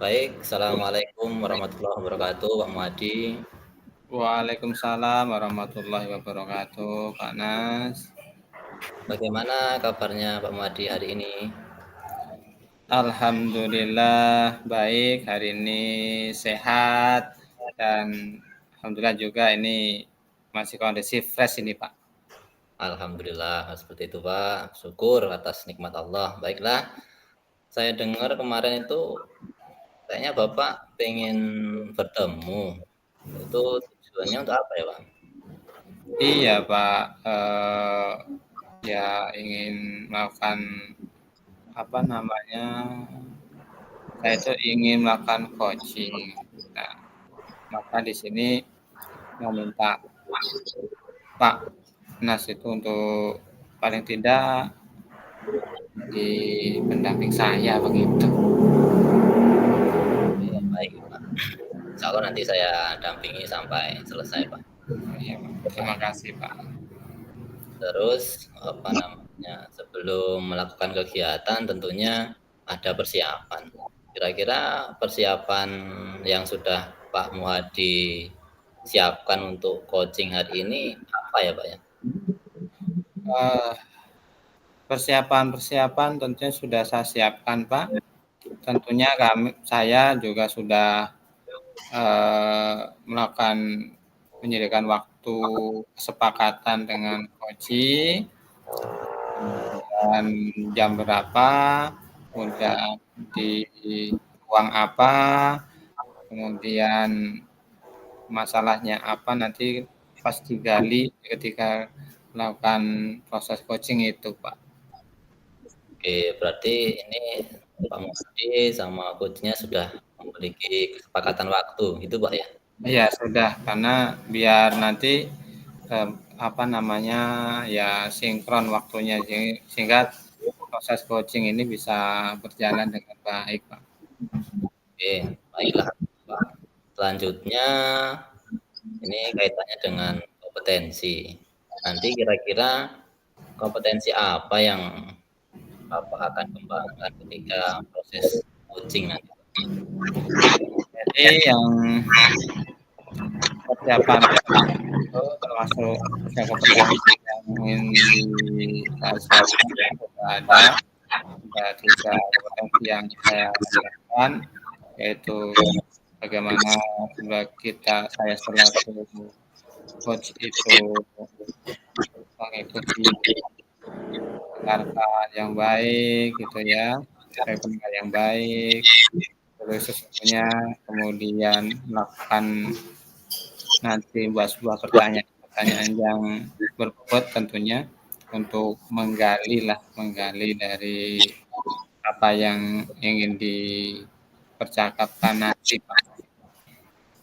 Baik, Assalamualaikum warahmatullahi wabarakatuh, Pak Muhadi. Waalaikumsalam warahmatullahi wabarakatuh, Pak Nas. Bagaimana kabarnya Pak Muhadi hari ini? Alhamdulillah baik, hari ini sehat dan alhamdulillah juga ini masih kondisi fresh ini, Pak. Alhamdulillah, seperti itu Pak. Syukur atas nikmat Allah. Baiklah, saya dengar kemarin itu kayaknya Bapak pengen bertemu. Itu tujuannya untuk apa ya Pak? Iya, Pak. Ya ingin melakukan apa namanya? Saya itu ingin melakukan coaching. Nah, maka di sini mau minta Pak Nas itu untuk paling tidak di pendamping saya begitu. Ya, baik Pak. Insya Allah nanti saya dampingi sampai selesai Pak. Iya, Pak. Terima kasih, Pak. Terus apa namanya? Sebelum melakukan kegiatan tentunya ada persiapan. Kira-kira persiapan yang sudah Pak Muhadi siapkan untuk coaching hari ini apa ya Pak ya? Eh, Persiapan-persiapan tentunya sudah saya siapkan, Pak. Tentunya saya juga sudah melakukan menyediakan waktu kesepakatan dengan coach, kemudian jam berapa, kemudian di ruang apa, kemudian masalahnya apa nanti pas digali ketika melakukan proses coaching itu, Pak. Oke, berarti ini Pak Muhadi sama coachnya sudah memiliki kesepakatan waktu, gitu Pak ya? Iya sudah, karena biar nanti apa namanya ya sinkron waktunya sehingga proses coaching ini bisa berjalan dengan baik, Pak. Oke, baiklah Pak. Selanjutnya ini kaitannya dengan kompetensi. Nanti kira-kira kompetensi apa yang Bapak akan kembangkan ketika proses coaching nanti? Jadi yang persiapan itu termasuk kompetensi yang ingin saya siapkan sudah ada tiga kompetensi yang saya siapkan, yaitu bagaimana saya selaku coach itu mengikuti langkah yang baik gitu ya, rekomendasi yang baik, terus sesungguhnya kemudian melakukan nanti buat sebuah pertanyaan yang berbobot tentunya untuk menggali dari apa yang ingin dipercakapkan nanti, Pak.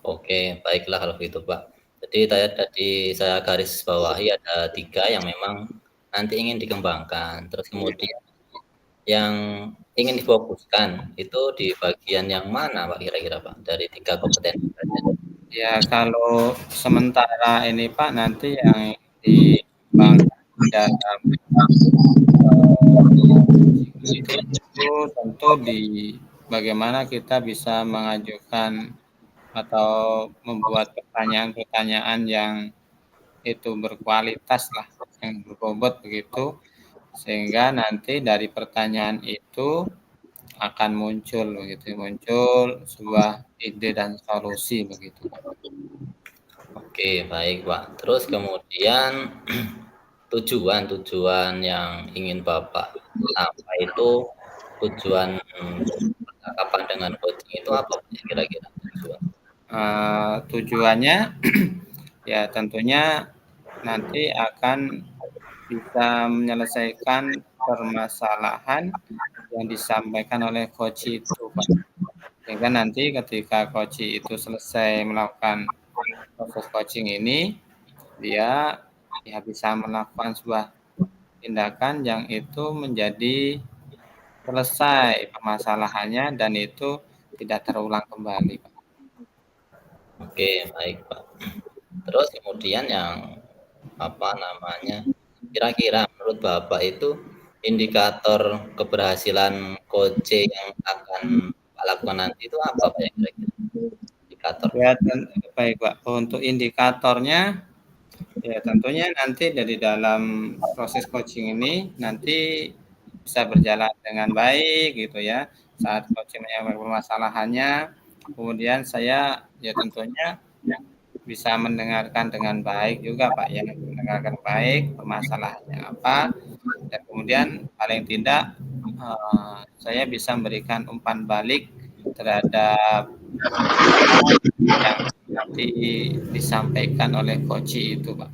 Oke, baiklah kalau gitu Pak. Jadi tadi saya garis bawahi ada 3 yang memang nanti ingin dikembangkan. Terus kemudian yang ingin difokuskan itu di bagian yang mana Pak kira-kira Pak dari 3 kompetensi tadi? Ya kalau sementara ini Pak nanti yang dikembangkan dalam itu tentu di bagaimana kita bisa mengajukan atau membuat pertanyaan-pertanyaan yang itu berkualitas lah, yang berbobot begitu, sehingga nanti dari pertanyaan itu akan muncul sebuah ide dan solusi begitu. Oke, baik Pak. Terus kemudian tujuan-tujuan yang ingin Bapak capai itu tujuan percakapan dengan coaching itu apa Pak kira-kira tujuan? Tujuannya ya tentunya nanti akan bisa menyelesaikan permasalahan yang disampaikan oleh coach itu, Pak. Sehingga nanti ketika coach itu selesai melakukan proses coaching ini, dia ya bisa melakukan sebuah tindakan yang itu menjadi selesai permasalahannya dan itu tidak terulang kembali, Pak. Oke, baik Pak. Terus kemudian yang apa namanya? Kira-kira menurut Bapak itu indikator keberhasilan coaching yang akan Bapak lakukan nanti itu apa Pak ya kira-kira indikatornya? Ya, baik Pak. Untuk indikatornya, ya tentunya nanti dari dalam proses coaching ini nanti bisa berjalan dengan baik gitu ya. Saat coaching menyampaikan permasalahannya, kemudian saya ya tentunya bisa mendengarkan dengan baik juga Pak ya, mendengarkan baik permasalahannya apa, dan kemudian paling tidak saya bisa memberikan umpan balik terhadap yang nanti disampaikan oleh coach itu, Pak.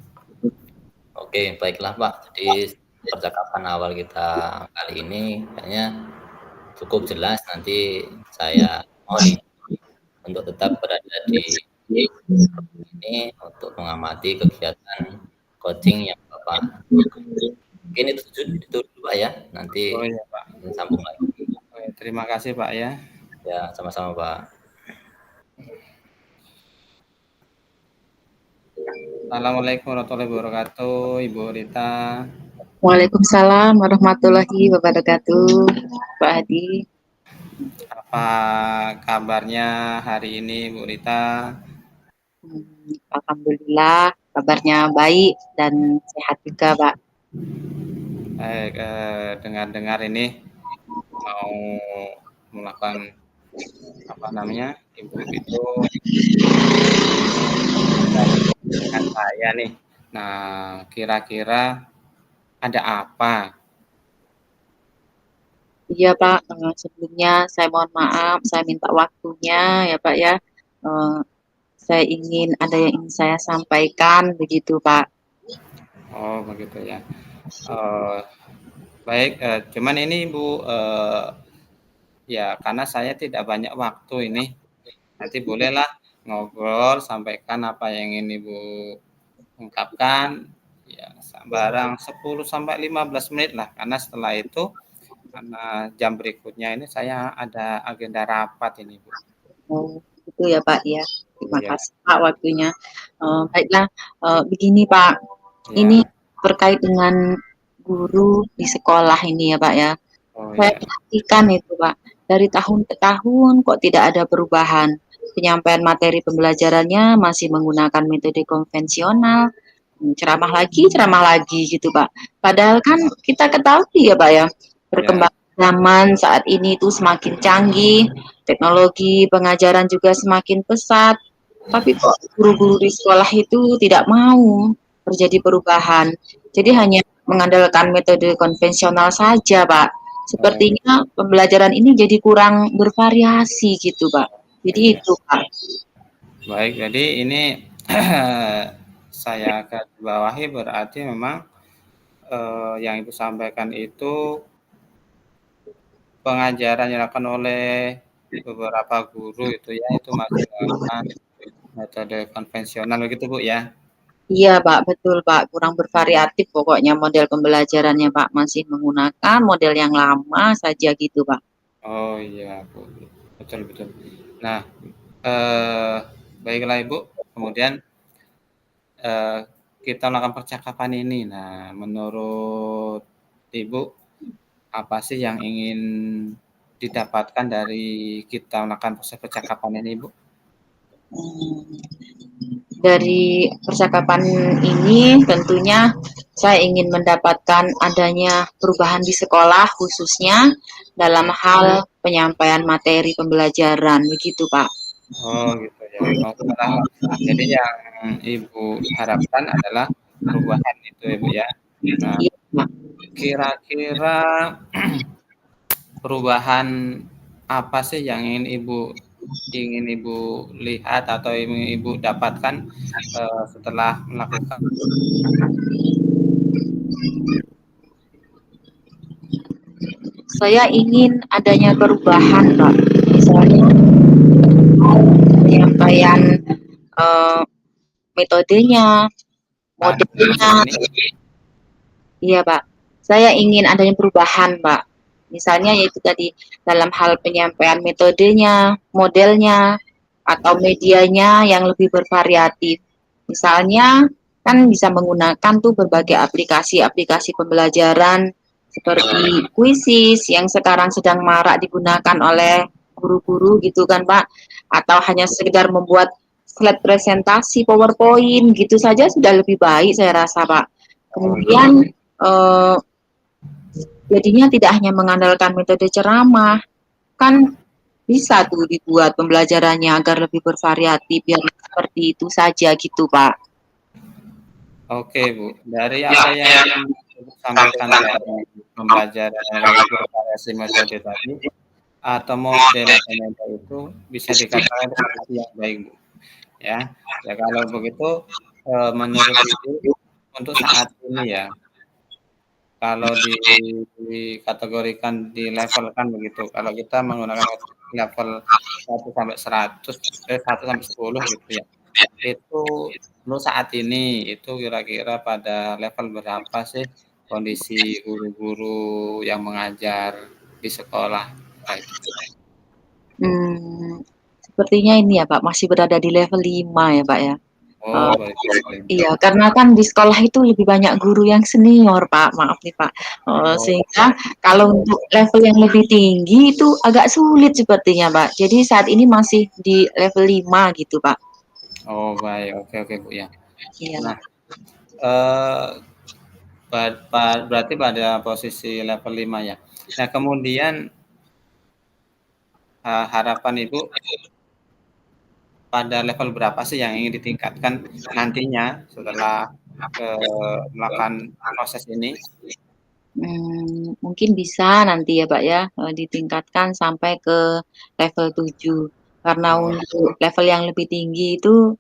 Oke, baiklah Pak. Jadi percakapan awal kita kali ini kayaknya cukup jelas. Nanti saya mohon izin untuk tetap berada di ini untuk mengamati kegiatan coaching yang Bapak lakukan. Mungkin itu dulu Pak ya. Nanti Oh iya, Pak. sambung lagi. Oke, terima kasih Pak ya. Ya, sama-sama Pak. Assalamualaikum warahmatullahi wabarakatuh, Ibu Rita. Waalaikumsalam warahmatullahi wabarakatuh, Pak Hadi. Apa kabarnya hari ini, Bu Rita? Alhamdulillah, kabarnya baik dan sehat juga, Pak. Baik, dengar-dengar ini mau melakukan apa namanya, Ibu itu dengan saya nih. Nah, kira-kira ada apa? Iya, Pak. Sebelumnya saya mohon maaf, saya minta waktunya ya, Pak ya. Saya ingin ada yang ingin saya sampaikan begitu, Pak. Oh, begitu ya. Baik, cuman ini Ibu, ya karena saya tidak banyak waktu ini, nanti bolehlah ngobrol, sampaikan apa yang ingin Ibu ungkapkan, ya barang 10 sampai 15 menit lah, karena setelah itu, karena jam berikutnya ini saya ada agenda rapat ini, Bu. Oh, gitu ya, Pak ya. Terima Iya. kasih, Pak, waktunya. Baiklah, begini, Pak. Ya. Ini terkait dengan guru di sekolah ini ya, Pak ya. Oh Saya iya. perhatikan itu, Pak, dari tahun ke tahun kok tidak ada perubahan. Penyampaian materi pembelajarannya masih menggunakan metode konvensional, ceramah lagi gitu, Pak. Padahal kan kita ketahui ya, Pak ya, perkembangan zaman saat ini itu semakin canggih, teknologi pengajaran juga semakin pesat, tapi kok guru-guru di sekolah itu tidak mau terjadi perubahan. Jadi hanya mengandalkan metode konvensional saja, Pak. Sepertinya pembelajaran ini jadi kurang bervariasi gitu, Pak. Jadi Iya. itu, Pak. Baik, jadi ini saya garis bawahi berarti memang yang Ibu sampaikan itu pengajaran yang dilakukan oleh beberapa guru itu ya, itu masih menggunakan metode konvensional begitu, Bu, ya? Iya, Pak, betul, Pak. Kurang bervariatif pokoknya model pembelajarannya, Pak. Masih menggunakan model yang lama saja gitu, Pak. Oh iya, Bu. Betul betul. Nah, baiklah Ibu, kemudian kita melakukan percakapan ini. Nah, menurut Ibu, apa sih yang ingin didapatkan dari kita melakukan proses percakapan ini, Ibu? Dari percakapan ini tentunya saya ingin mendapatkan adanya perubahan di sekolah khususnya dalam hal penyampaian materi pembelajaran begitu, Pak. Oh gitu ya. Jadi yang Ibu harapkan adalah perubahan itu ya, Bu, ya. Nah, Iya, Pak. kira-kira perubahan apa sih yang ingin Ibu lihat atau ingin Ibu dapatkan setelah melakukan Saya ingin adanya perubahan, Pak. Misalnya penyampaian metodenya, modelnya. Iya, Pak. Saya ingin adanya perubahan, Pak. Misalnya yaitu tadi dalam hal penyampaian metodenya, modelnya, atau medianya yang lebih bervariatif. Misalnya kan bisa menggunakan tuh berbagai aplikasi-aplikasi pembelajaran seperti Quizzes yang sekarang sedang marak digunakan oleh guru-guru gitu kan Pak, atau hanya sekedar membuat slide presentasi PowerPoint gitu saja sudah lebih baik saya rasa Pak. Oh, iya. Kemudian jadinya tidak hanya mengandalkan metode ceramah, kan bisa tuh dibuat pembelajarannya agar lebih bervariatif, biar seperti itu saja gitu Pak. Oke Bu, dari apa yang Ibu sampaikan dari pembelajaran yang lebih bervariasi metode tadi, atau model itu bisa dikatakan solusi yang baik Bu. Ya, ya kalau begitu menurut Ibu untuk saat ini ya, kalau dikategorikan, dilevelkan begitu, kalau kita menggunakan level 1 sampai 100, 1 sampai 10 gitu ya, itu untuk saat ini, itu kira-kira pada level berapa sih kondisi guru-guru yang mengajar di sekolah? Baik. Sepertinya ini ya Pak, masih berada di level 5 ya Pak ya. Oh, baik. Iya, karena kan di sekolah itu lebih banyak guru yang senior Pak, maaf nih Pak. Oh, Sehingga kalau untuk level yang lebih tinggi itu agak sulit sepertinya Pak. Jadi saat ini masih di level 5 gitu Pak. oh baik. Oke Bu ya. Iya. Nah, berarti pada posisi level 5 ya. Nah, kemudian harapan Ibu pada level berapa sih yang ingin ditingkatkan nantinya setelah melakukan proses ini? Mungkin bisa nanti ya Pak ya, ditingkatkan sampai ke level 7. Karena Oh, untuk level yang lebih tinggi itu,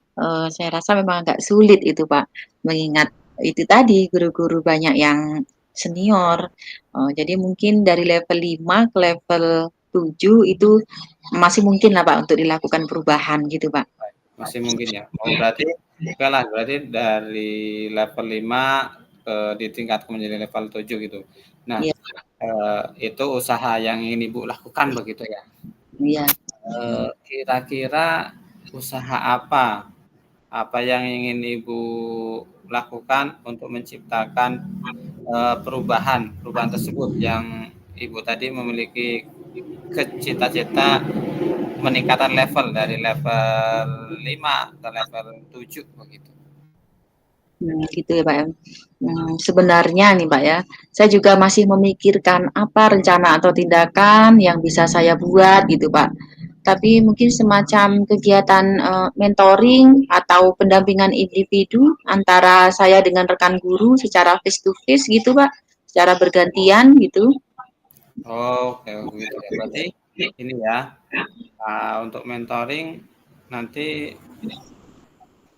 saya rasa memang agak sulit itu Pak, mengingat itu tadi guru-guru banyak yang senior. Jadi mungkin dari level 5 ke level 7 itu masih mungkin lah Pak untuk dilakukan perubahan gitu Pak. masih mungkin ya. Oh, berarti oke lah, berarti dari level 5 ditingkatkan menjadi level 7 gitu. Nah, Iya, itu usaha yang ingin Ibu lakukan begitu ya? iya. Kira-kira usaha apa yang ingin Ibu lakukan untuk menciptakan perubahan tersebut yang Ibu tadi memiliki cita-cita meningkatkan level dari level 5 ke level 7 begitu. Gitu ya Pak ya. Sebenarnya nih Pak ya, saya juga masih memikirkan apa rencana atau tindakan yang bisa saya buat gitu Pak. Tapi mungkin semacam kegiatan mentoring atau pendampingan individu antara saya dengan rekan guru secara face to face gitu Pak, secara bergantian gitu. Oh, oke begitu ya. Berarti ini ya, untuk mentoring nanti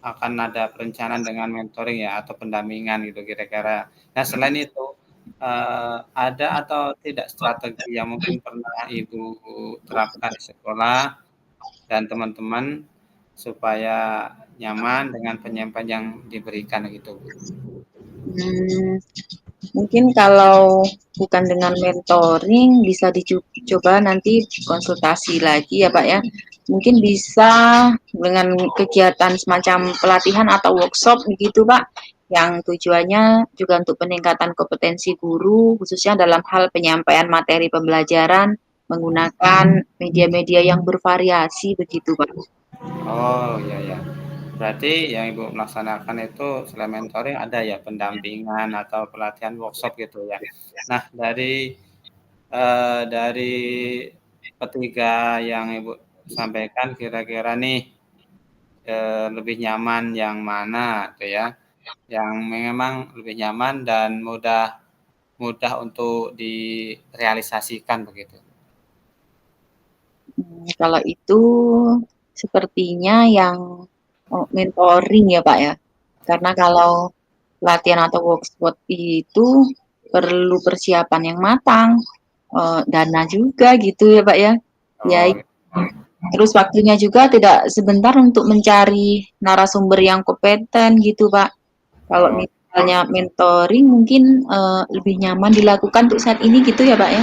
akan ada perencanaan dengan mentoring ya atau pendampingan gitu kira-kira. Nah selain itu, ada atau tidak strategi yang mungkin pernah Ibu terapkan di sekolah dan teman-teman supaya nyaman dengan penyampaian yang diberikan gitu, Bu? Hmm, Mungkin kalau bukan dengan mentoring bisa dicoba nanti konsultasi lagi ya Pak ya. Mungkin bisa dengan kegiatan semacam pelatihan atau workshop begitu Pak, yang tujuannya juga untuk peningkatan kompetensi guru khususnya dalam hal penyampaian materi pembelajaran menggunakan media-media yang bervariasi begitu Pak. Oh, iya ya. Berarti yang Ibu melaksanakan itu selain mentoring ada ya pendampingan atau pelatihan workshop gitu ya. Nah dari ketiga yang Ibu sampaikan kira-kira nih, lebih nyaman yang mana tuh ya? Yang memang lebih nyaman dan mudah mudah untuk direalisasikan begitu? Kalau itu sepertinya yang mentoring ya Pak ya. Karena kalau latihan atau workshop itu perlu persiapan yang matang, dana juga gitu ya Pak ya. Ya, Oh, terus waktunya juga tidak sebentar untuk mencari narasumber yang kompeten gitu Pak. Kalau oh. misalnya mentoring mungkin lebih nyaman dilakukan untuk saat ini gitu ya Pak ya.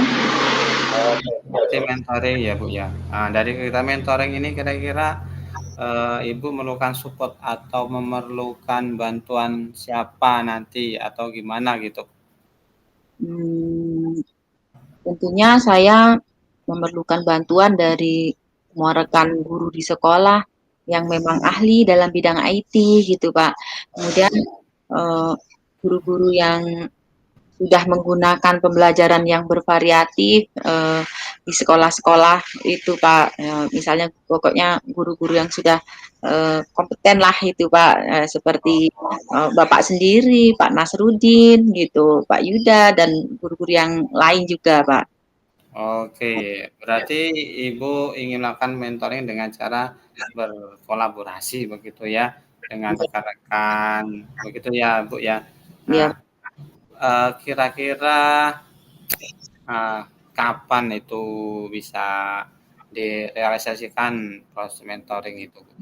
Oke, berarti mentoring ya, Bu, ya. Nah, dari kita mentoring ini kira-kira, Ibu memerlukan support atau memerlukan bantuan siapa nanti atau gimana gitu? Hmm, Tentunya saya memerlukan bantuan dari semua rekan guru di sekolah yang memang ahli dalam bidang IT gitu, Pak. Kemudian, guru-guru yang sudah menggunakan pembelajaran yang bervariatif, di sekolah-sekolah itu, Pak. Misalnya pokoknya guru-guru yang sudah, kompeten lah itu, Pak, seperti, Bapak sendiri, Pak Nasruddin gitu, Pak Yuda, dan guru-guru yang lain juga, Pak. Oke, berarti Ibu ingin melakukan mentoring dengan cara berkolaborasi begitu ya, dengan rekan-rekan, begitu ya, Bu, ya. Iya. Nah, kira-kira, kapan itu bisa direalisasikan proses mentoring itu, Bu?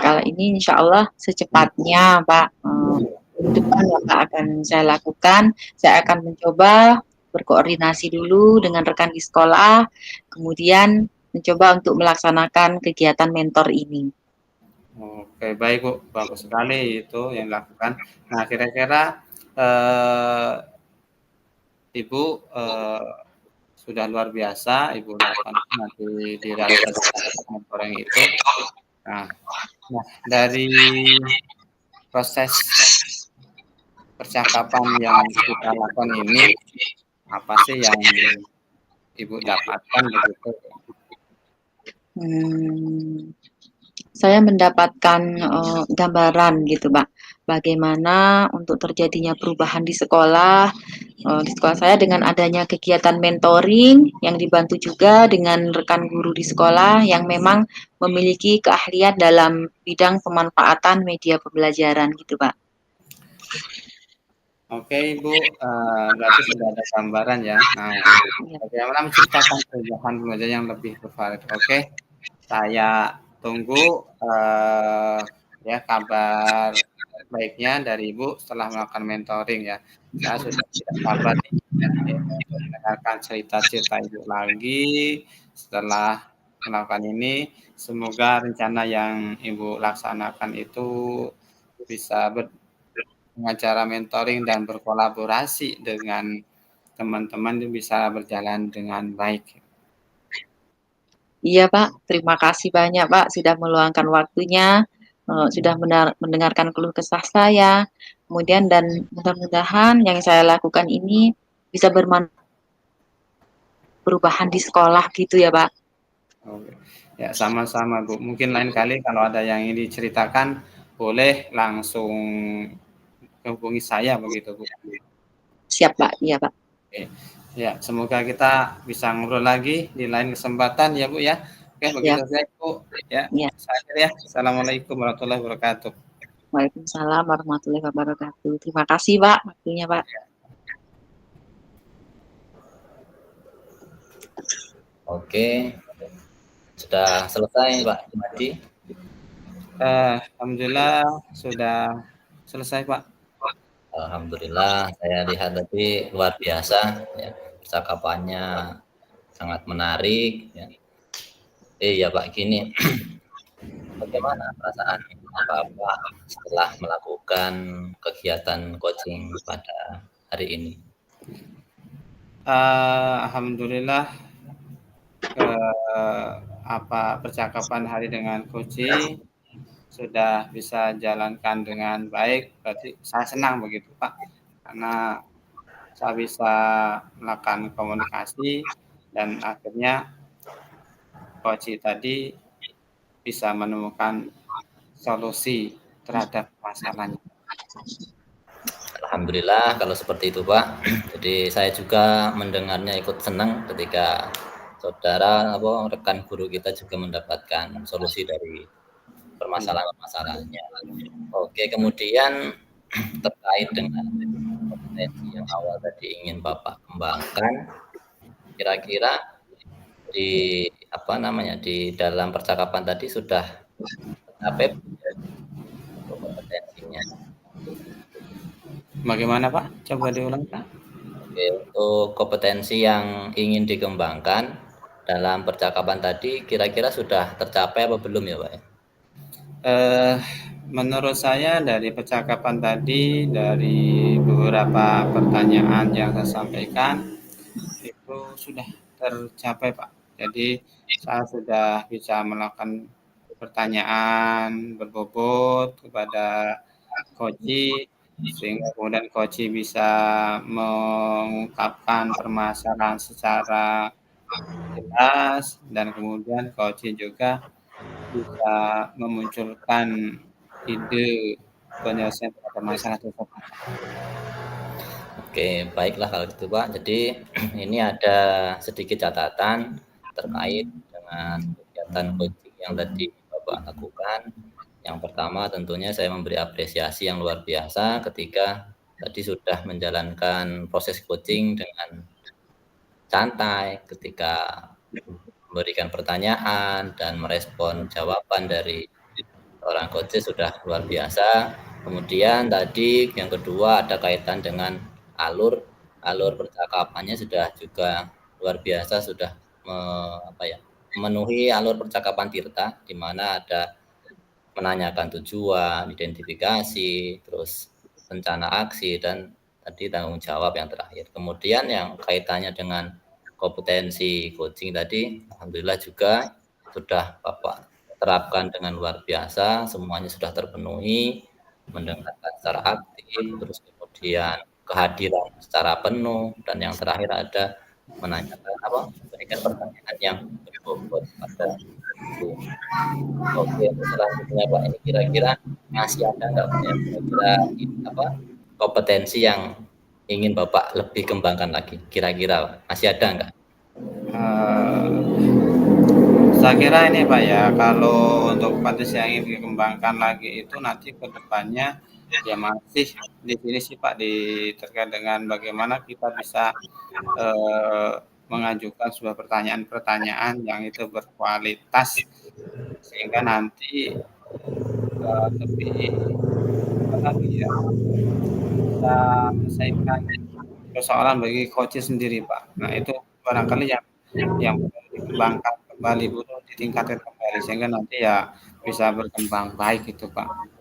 Kalau ini insya Allah secepatnya, Pak, minggu depan Bapak akan saya lakukan. Saya akan mencoba berkoordinasi dulu dengan rekan di sekolah, kemudian mencoba untuk melaksanakan kegiatan mentor ini. Oke, baik, Bu, bagus sekali itu yang dilakukan. Nah, kira-kira, eee, Ibu, sudah luar biasa Ibu lakukan nanti direalisasikan mentoring itu. Nah dari proses percakapan yang kita lakukan ini, apa sih yang Ibu dapatkan begitu? Saya mendapatkan, gambaran gitu, Pak, bagaimana untuk terjadinya perubahan di sekolah saya dengan adanya kegiatan mentoring yang dibantu juga dengan rekan guru di sekolah yang memang memiliki keahlian dalam bidang pemanfaatan media pembelajaran gitu, Pak. Oke, Ibu, berarti sudah ada gambaran ya. Nah, bagaimana menciptakan perubahan pembelajaran yang lebih bervariatif. Oke, saya tunggu, ya kabar baiknya dari Ibu setelah melakukan mentoring ya. Saya sudah tidak sabar nih untuk mendengarkan cerita-cerita Ibu lagi setelah melakukan ini. Semoga rencana yang Ibu laksanakan itu bisa dengan cara mentoring dan berkolaborasi dengan teman-teman itu bisa berjalan dengan baik. Iya, Pak, terima kasih banyak, Pak, sudah meluangkan waktunya, sudah mendengarkan keluh kesah saya, kemudian dan mudah-mudahan yang saya lakukan ini bisa perubahan di sekolah gitu ya, Pak. Oke. Ya, sama-sama, Bu. Mungkin lain kali kalau ada yang ingin diceritakan, boleh langsung hubungi saya begitu, Bu. Siap, Pak. Iya, Pak. Oke. Ya, semoga kita bisa ngobrol lagi di lain kesempatan ya, Bu, ya. Oke, Ya, begitu saja, Bu. Ya, ya. saya akhiri ya. Assalamualaikum warahmatullahi wabarakatuh. Waalaikumsalam warahmatullahi wabarakatuh. Terima kasih, Pak, waktunya, Pak. Oke, sudah selesai Pak Jumadi? Alhamdulillah sudah selesai, Pak. Alhamdulillah, saya lihat tadi luar biasa ya, percakapannya sangat menarik ya. Ya Pak, gini, bagaimana perasaan Bapak setelah melakukan kegiatan coaching pada hari ini? Alhamdulillah, percakapan hari dengan coaching sudah bisa jalankan dengan baik, berarti saya senang begitu, Pak, karena saya bisa melakukan komunikasi dan akhirnya coach tadi bisa menemukan solusi terhadap masalahnya. Alhamdulillah kalau seperti itu Pak. Jadi saya juga mendengarnya ikut senang ketika saudara rekan guru kita juga mendapatkan solusi dari permasalahan-permasalahannya. Oke, kemudian terkait dengan kompetensi yang awal tadi ingin Bapak kembangkan, kira-kira di di dalam percakapan tadi sudah tercapai kompetensinya. Bagaimana, Pak? Coba diulang, Pak. Oke, untuk kompetensi yang ingin dikembangkan dalam percakapan tadi kira-kira sudah tercapai apa belum ya, Pak? Menurut saya dari percakapan tadi, dari beberapa pertanyaan yang saya sampaikan, itu sudah tercapai, Pak. Jadi saya sudah bisa melakukan pertanyaan berbobot kepada coach, sehingga kemudian coach bisa mengungkapkan permasalahan secara jelas, dan kemudian coach juga bisa memunculkan ide penyelesaian pada masalah tersebut. Oke, baiklah kalau gitu Pak. Jadi ini ada sedikit catatan terkait dengan kegiatan coaching yang tadi Bapak lakukan. Yang pertama tentunya saya memberi apresiasi yang luar biasa ketika tadi sudah menjalankan proses coaching dengan santai, ketika memberikan pertanyaan dan merespon jawaban dari orang coach sudah luar biasa. Kemudian tadi yang kedua ada kaitan dengan alur percakapannya sudah juga luar biasa, sudah memenuhi alur percakapan Tirta, di mana ada menanyakan tujuan, identifikasi, terus rencana aksi, dan tadi tanggung jawab yang terakhir. Kemudian yang kaitannya dengan kompetensi coaching tadi, alhamdulillah juga sudah Bapak terapkan dengan luar biasa, semuanya sudah terpenuhi, mendengarkan secara aktif, terus kemudian kehadiran secara penuh, dan yang terakhir ada memberikan pertanyaan yang berbobot pada itu. Oke, selanjutnya Pak, ini kira-kira masih ada nggak Pak ya, kira-kira kompetensi yang ingin Bapak lebih kembangkan lagi, kira-kira Pak, masih ada nggak? Saya kira ini Pak ya, kalau untuk kompetensi yang ingin dikembangkan lagi itu nanti ke depannya ya masih di sini sih Pak, terkait dengan bagaimana kita bisa mengajukan sebuah pertanyaan-pertanyaan yang itu berkualitas, sehingga nanti lebih ya, bisa menyelesaikan persoalan bagi coach sendiri Pak. Nah itu barangkali yang perlu dikembangkan kembali, perlu ditingkatkan kembali, sehingga nanti ya bisa berkembang baik itu Pak.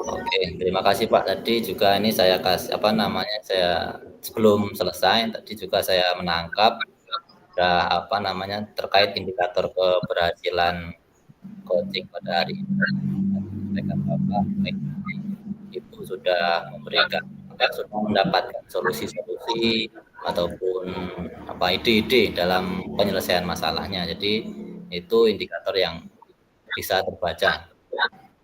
Oke, terima kasih Pak. Tadi juga ini saya saya sebelum selesai tadi juga saya menangkap terkait indikator keberhasilan coaching pada hari ini. Mereka Bapak itu sudah mendapatkan solusi-solusi ataupun ide-ide dalam penyelesaian masalahnya. Jadi itu indikator yang bisa terbaca.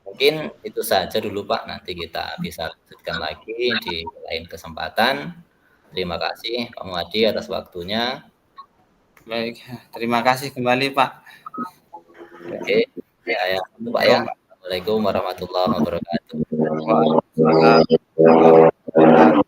Mungkin itu saja dulu Pak, nanti kita bisa lanjutkan lagi di lain kesempatan. Terima kasih Pak Muhadi atas waktunya. Baik, terima kasih kembali Pak. Oke, ya Pak ya. Assalamualaikum warahmatullahi wabarakatuh. Waalaikumsalam.